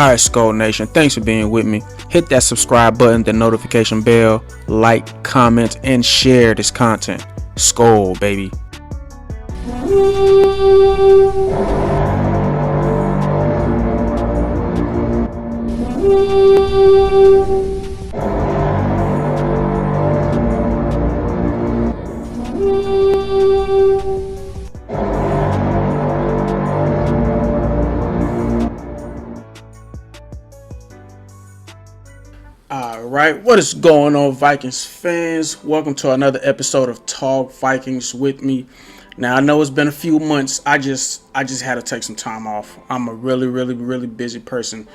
Alright, Skull Nation, thanks for being with me. Hit that subscribe button, the notification bell, like, comment, and share this content. Skull, baby. Alright, what is going on, Vikings fans? Welcome to another episode of Talk Vikings with me. Now, I know it's been a few months. I just had to take some time off. I'm a really busy person.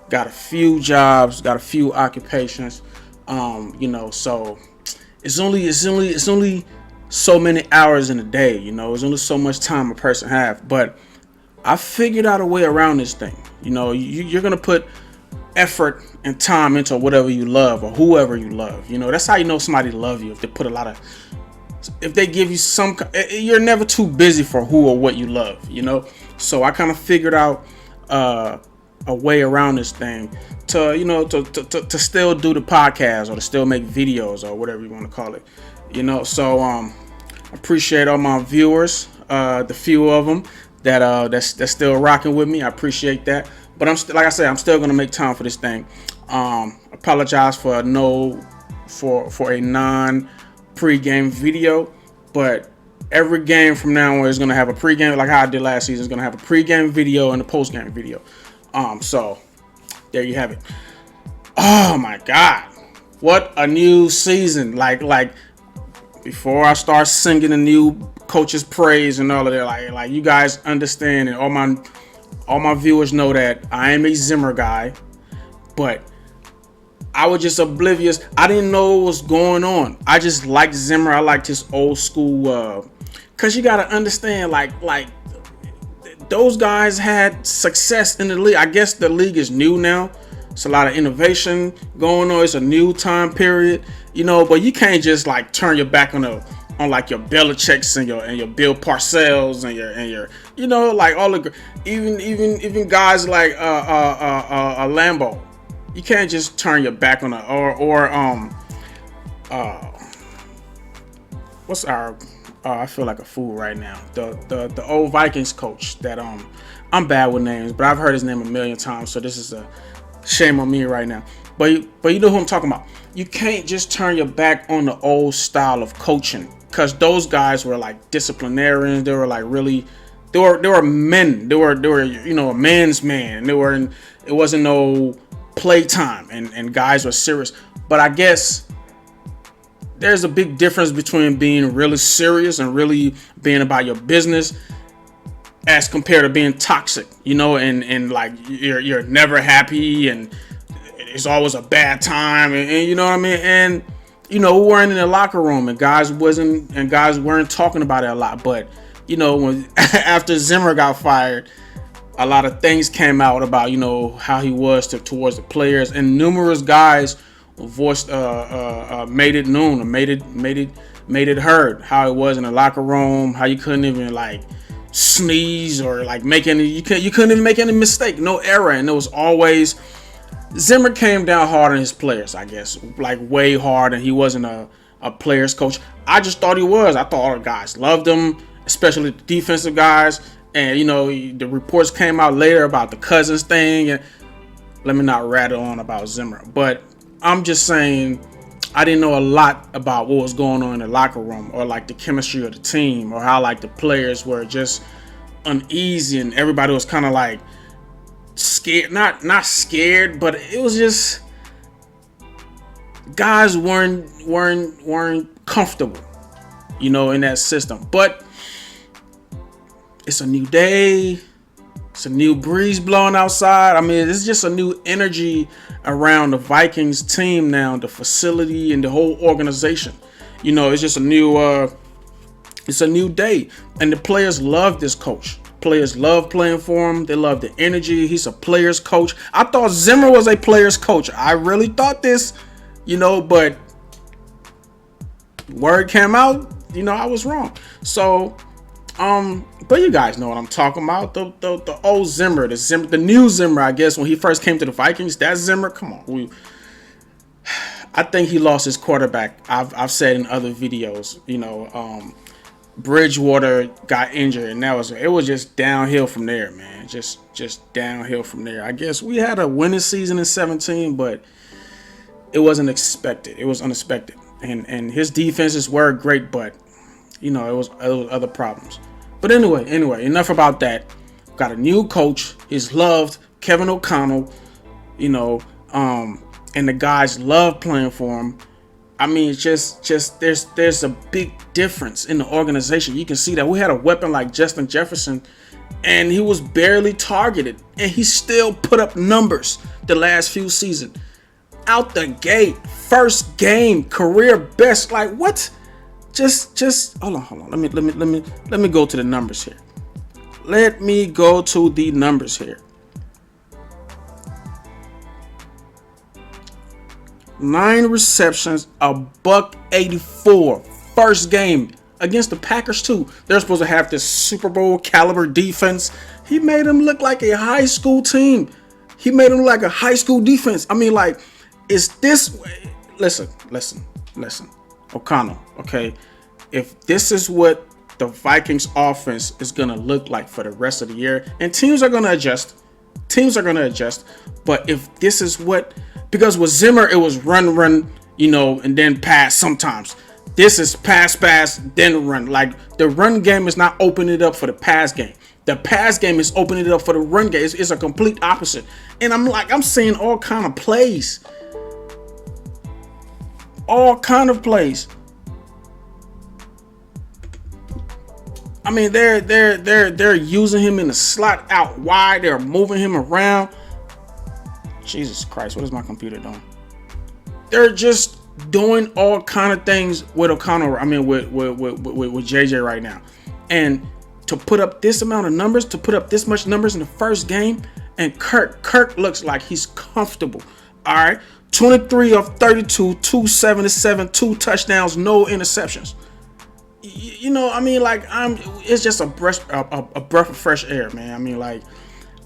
Got a few jobs, got a few occupations. So it's only so many hours in a day, There's only so much time a person have. But I figured out a way around this thing. You're gonna put effort and time into whatever you love or whoever you love. That's how you know somebody love you. If they give you you're never too busy for who or what you love, So I kind of figured out a way around this thing to still do the podcast or to still make videos or whatever you want to call it, So I appreciate all my viewers, the few of them that's still rocking with me. I appreciate that. But I'm still gonna make time for this thing. Apologize for a non-pre-game video, but every game from now on is gonna have a pre-game, like how I did last season. Is gonna have a pre-game video and a post-game video. So there you have it. Oh my God, what a new season! Like before I start singing the new coach's praise and all of that, like you guys understand, and all my viewers know that I am a Zimmer guy, but I was just oblivious. I didn't know what was going on. I just liked Zimmer. I liked his old school, cause you gotta understand, like those guys had success in the league. I guess the league is new now. It's a lot of innovation going on. It's a new time period, But you can't just turn your back on your Belichick's and your Bill Parcells and your all the even guys like Lambeau. You can't just turn your back on what's our I feel like a fool right now. The old Vikings coach that I'm bad with names, but I've heard his name a million times, so this is a shame on me right now. But you know who I'm talking about. You can't just turn your back on the old style of coaching, because those guys were disciplinarians. They were they were men. They were a man's man. It wasn't no playtime, and guys were serious. But I guess there's a big difference between being really serious and really being about your business as compared to being toxic, and you're never happy and it's always a bad time, and you know what I mean? And we weren't in the locker room, and guys weren't talking about it a lot. But when after Zimmer got fired, a lot of things came out about how he was towards the players, and numerous guys voiced made it known, or made it heard how it was in the locker room, how you couldn't even sneeze or you couldn't even make any mistake, no error, and it was always. Zimmer came down hard on his players, I guess, way hard, and he wasn't a player's coach. I just thought he was. I thought all the guys loved him, especially the defensive guys. And, the reports came out later about the Cousins thing. And let me not rattle on about Zimmer, but I'm just saying I didn't know a lot about what was going on in the locker room, or the chemistry of the team, or how the players were just uneasy and everybody was kind of scared, not scared, but it was just guys weren't comfortable, in that system. But it's a new day, it's a new breeze blowing outside. I mean, it's just a new energy around the Vikings team now, the facility and the whole organization. It's just a new day, and the players love this coach. Players love playing for him. They love the energy. He's a player's coach. I thought Zimmer was a player's coach. I really thought this, but word came out, I was wrong. So But you guys know what I'm talking about. The old Zimmer, the new Zimmer, I guess, when he first came to the Vikings. That Zimmer, come on. I think he lost his quarterback. I've said in other videos, Bridgewater got injured, and it was just downhill from there, man. Just downhill from there. I guess we had a winning season in 2017, but it wasn't expected. It was unexpected. And his defenses were great, but it was other problems. But anyway, enough about that. Got a new coach. He's loved, Kevin O'Connell. And the guys love playing for him. I mean, it's just there's a big difference in the organization. You can see that we had a weapon like Justin Jefferson, and he was barely targeted, and he still put up numbers the last few seasons. Out the gate, first game, career best. Like what? Just hold on. Let me go to the numbers here. Let me go to the numbers here. 9 receptions, $184. First game against the Packers too. They're supposed to have this Super Bowl caliber defense. He made them look like a high school team. He made them look like a high school defense. I mean, like, is this? Listen, O'Connell. Okay, if this is what the Vikings offense is gonna look like for the rest of the year, and teams are gonna adjust. But if this is what, because with Zimmer it was run, and then pass sometimes. This is pass, then run. Like the run game is not opening it up for the pass game. The pass game is opening it up for the run game. It's a complete opposite. And I'm seeing all kind of plays. I mean, they're using him in the slot out wide. They're moving him around. Jesus Christ, what is my computer doing? They're just doing all kind of things with O'Connell. I mean, with JJ right now, and to put up this amount of numbers, to put up this much numbers in the first game, and Kirk looks like he's comfortable. All right, 23 of 32, 277, 2 touchdowns, no interceptions. I mean, like it's just a breath of fresh air, man. I mean, like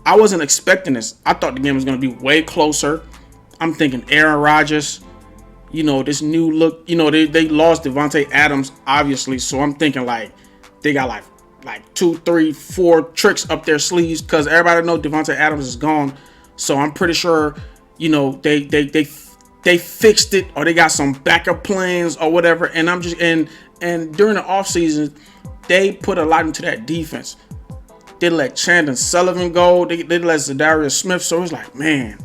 I wasn't expecting this. I thought the game was going to be way closer. I'm thinking Aaron Rodgers, this new look. They lost Devontae Adams, obviously. So I'm thinking like they got like 2, 3, 4 tricks up their sleeves because everybody know Devontae Adams is gone. So I'm pretty sure, they fixed it or they got some backup plans or whatever. And and during the offseason, they put a lot into that defense. They let Chandon Sullivan go. They let Zadarius Smith. So it's like, man,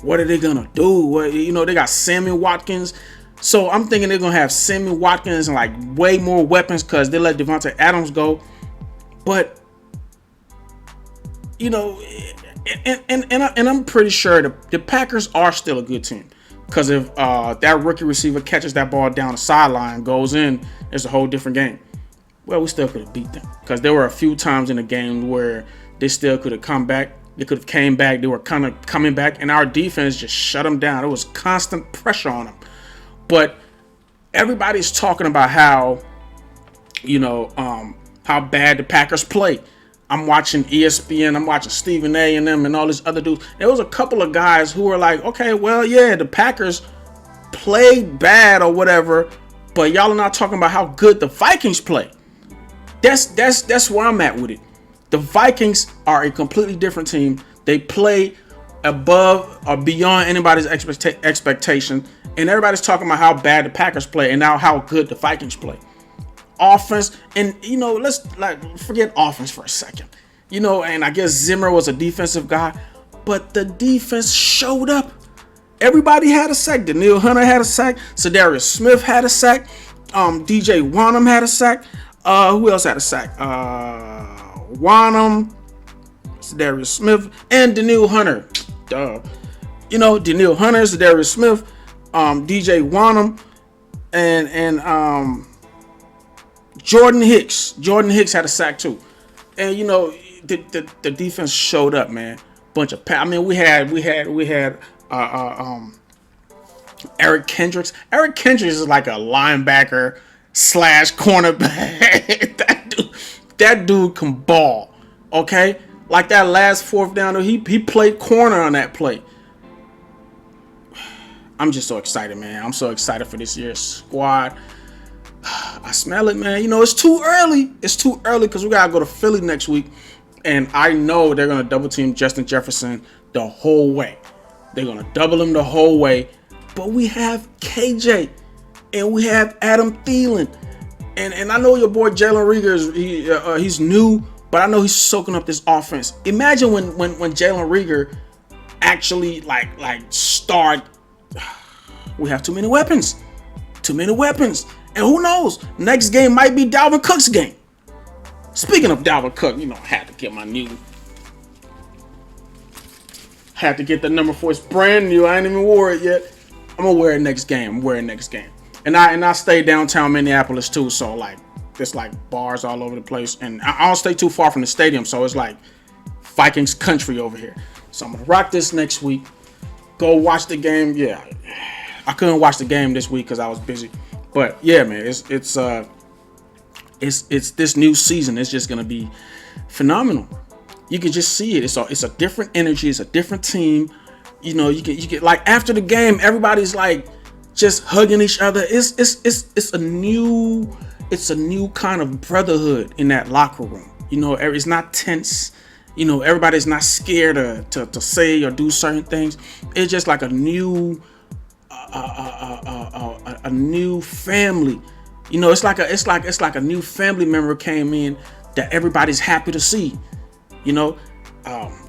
what are they gonna do? They got Sammy Watkins. So I'm thinking they're gonna have Sammy Watkins and like way more weapons because they let Devontae Adams go. But and I'm pretty sure the Packers are still a good team. Because if that rookie receiver catches that ball down the sideline, goes in, it's a whole different game. Well, we still could have beat them. Because there were a few times in the game where they still could have come back. They could have came back. They were kind of coming back. And our defense just shut them down. There was constant pressure on them. But everybody's talking about how bad the Packers play. I'm watching ESPN, I'm watching Stephen A and them and all these other dudes. There was a couple of guys who were like, okay, well, yeah, the Packers played bad or whatever, but y'all are not talking about how good the Vikings play. That's where I'm at with it. The Vikings are a completely different team. They play above or beyond anybody's expectation, and everybody's talking about how bad the Packers play and now how good the Vikings play. Offense, and let's forget offense for a second. And I guess Zimmer was a defensive guy, but the defense showed up. Everybody had a sack. Daniil Hunter had a sack. Zadarius Smith had a sack. DJ Wanham had a sack. Who else had a sack? Wanham, Zadarius Smith, and Daniil Hunter. Daniil Hunter, Zadarius Smith, DJ Wanham, and Jordan Hicks. Jordan Hicks had a sack too, and the defense showed up, man. Bunch of we had Eric Kendricks. Eric Kendricks is like a linebacker / cornerback. That dude, That dude can ball. Okay, like that last fourth down, he played corner on that play. I'm just so excited, man. I'm so excited for this year's squad. I smell it, man. You know, it's too early. It's too early because we gotta go to Philly next week, and I know they're gonna double team Justin Jefferson the whole way. They're gonna double him the whole way. But we have KJ and we have Adam Thielen, and I know your boy Jalen Reagor he's new, but I know he's soaking up this offense. Imagine when Jalen Reagor actually like start. We have too many weapons. And who knows? Next game might be Dalvin Cook's game. Speaking of Dalvin Cook, you know, I had to get the number 4. It's brand new. I ain't even wore it yet. I'm gonna wear it next game. And I stay downtown Minneapolis too, so like there's like bars all over the place. And I don't stay too far from the stadium, so it's like Vikings country over here. So I'm gonna rock this next week. Go watch the game. Yeah. I couldn't watch the game this week because I was busy. But yeah, man, it's this new season. It's just gonna be phenomenal. You can just see it. It's a different energy. It's a different team. You know, you get like after the game, everybody's like just hugging each other. It's a new kind of brotherhood in that locker room. You know, it's not tense. You know, everybody's not scared to say or do certain things. It's just like a new family. You know, it's like a new family member came in that everybody's happy to see. You know,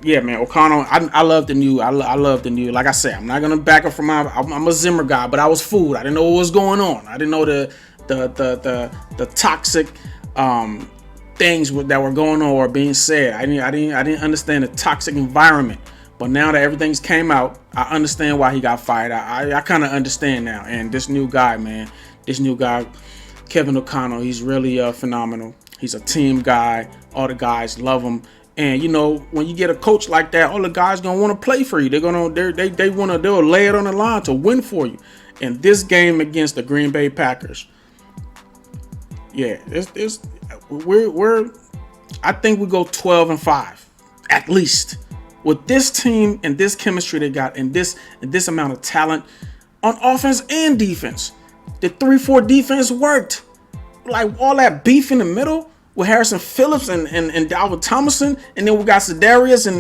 yeah, man, O'Connell. I love the new. I love the new. Like I said, I'm not gonna back up from I'm a Zimmer guy, but I was fooled. I didn't know what was going on. I didn't know the toxic things that were going on or being said. I didn't understand the toxic environment. But now that everything's came out, I understand why he got fired. I kind of understand now. And this new guy, Kevin O'Connell, he's really phenomenal. He's a team guy. All the guys love him. And you know, when you get a coach like that, all the guys gonna want to play for you. They'll lay it on the line to win for you. And this game against the Green Bay Packers, yeah, I think we go 12-5 at least. With this team and this chemistry they got and this amount of talent on offense and defense, the 3-4 defense worked. Like all that beef in the middle with Harrison Phillips and Dalvin Tomlinson, and then we got Sedarius and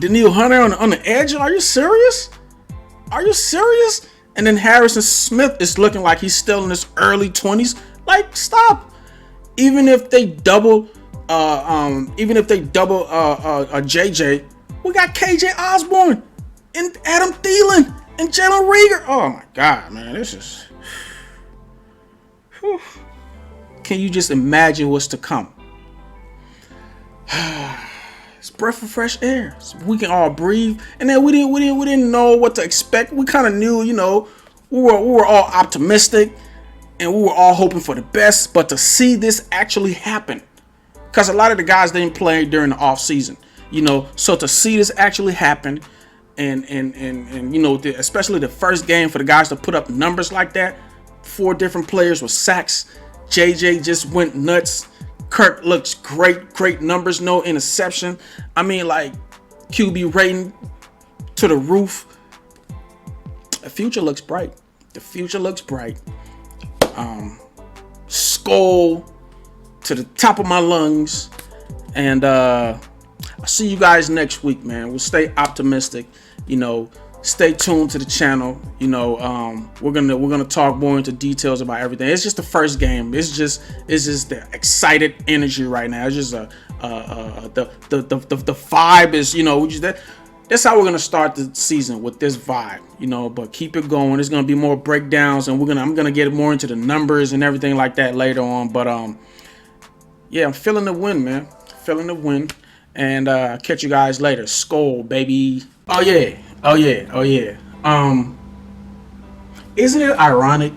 Danielle Hunter on the edge. Are you serious? And then Harrison Smith is looking like he's still in his early 20s. Like, stop. Even if they double JJ, we got KJ Osborne and Adam Thielen and Jalen Reagor. Oh my God, man, this is. Whew. Can you just imagine what's to come? It's breath of fresh air. So we can all breathe, and then we didn't know what to expect. We kind of knew, you know, we were all optimistic, and we were all hoping for the best. But to see this actually happen. Because a lot of the guys didn't play during the off season, you know. So to see this actually happen, and you know, especially the first game for the guys to put up numbers like that, 4 different players with sacks. JJ just went nuts. Kirk looks great numbers, no interception. I mean, like QB rating to the roof. The future looks bright. Skull to the top of my lungs, and I'll see you guys next week, man. We'll stay optimistic, you know. Stay tuned to the channel, you know. We're gonna talk more into details about everything. It's just the first game. It's just the excited energy right now. It's just the vibe is, you know, that's how we're gonna start the season, with this vibe, you know. But keep it going. There's gonna be more breakdowns, and I'm gonna get more into the numbers and everything like that later on. But yeah, I'm feeling the win, man. And catch you guys later. Skol, baby. Oh yeah. Isn't it ironic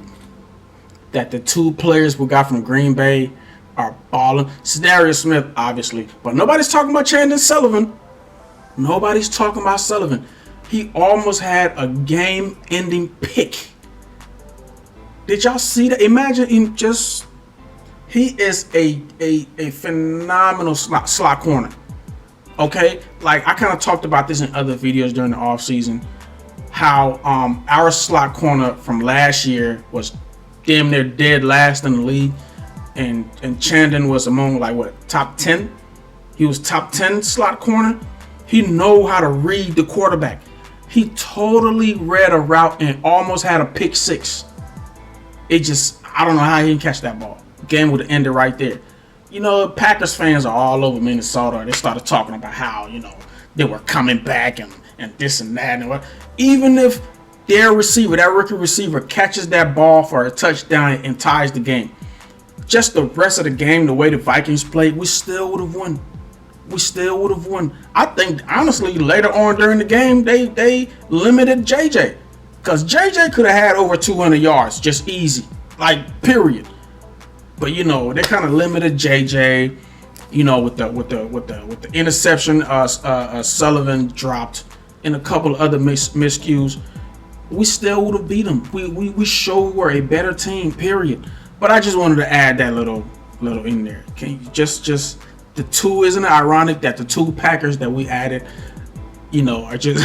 that the 2 players we got from Green Bay are balling? Sedarius Smith, obviously, but nobody's talking about Chandon Sullivan. He almost had a game-ending pick. Did y'all see that? Imagine him just He is a phenomenal slot corner. Okay, like I kind of talked about this in other videos during the offseason, how our slot corner from last year was damn near dead last in the league, and Chandon was among like what, top 10. He was top 10 slot corner. He know how to read the quarterback. He totally read a route and almost had a pick six. It just, I don't know how he didn't catch that ball. Game would have ended right there. You know, Packers fans are all over Minnesota. They started talking about how, you know, they were coming back and this and that. And what. Even if their receiver, that rookie receiver, catches that ball for a touchdown and ties the game, just the rest of the game, the way the Vikings played, we still would have won. We still would have won. I think, honestly, later on during the game, they limited JJ. Because JJ could have had over 200 yards, just easy. Like, period. But you know, they kind of limited JJ, you know, with the interception Sullivan dropped and a couple of other miscues. We still would have beat them. We sure were a better team, period. But I just wanted to add that little in there. Can you just the two, isn't it ironic that the two Packers that we added, you know, are just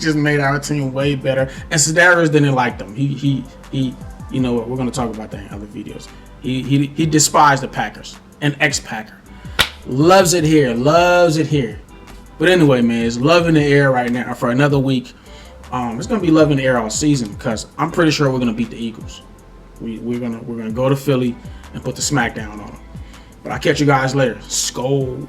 just made our team way better. And Sedaris didn't like them. He you know what, we're gonna talk about that in other videos. He despised the Packers. An ex-Packer. Loves it here. But anyway, man, it's love in the air right now for another week. It's gonna be love in the air all season because I'm pretty sure we're gonna beat the Eagles. We're gonna go to Philly and put the smack down on them. But I'll catch you guys later. Skol.